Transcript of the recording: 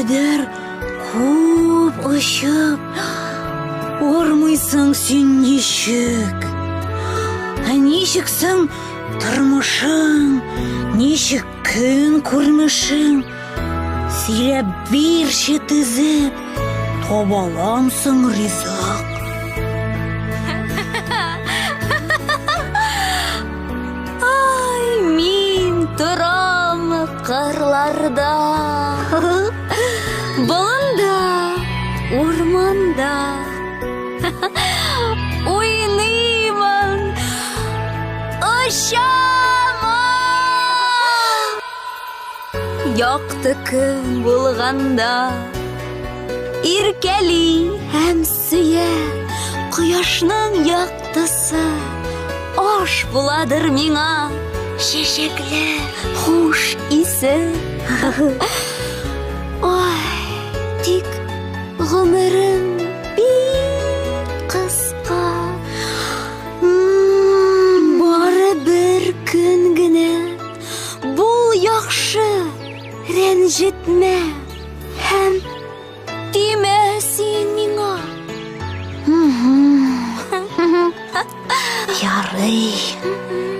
кадәр күп очып, ормыйсың син ничек? Ничексің тормышың, ничек көн күрмешең? Сөйләп бирче тезеп, табаламсың ризык. Ай, мин торам кырларда, болында, урманда, уйныймын, ұшамын. Яқты күн булганда, иркәли һәм сөя, кояшның яктысы аш буладыр миңа, чәчәкле хуш исе. Ой, тик гомерем бик кыска, бары бер көн генә, бул яхшы, рәнҗетмә һәм тимә син миңа. Ярый.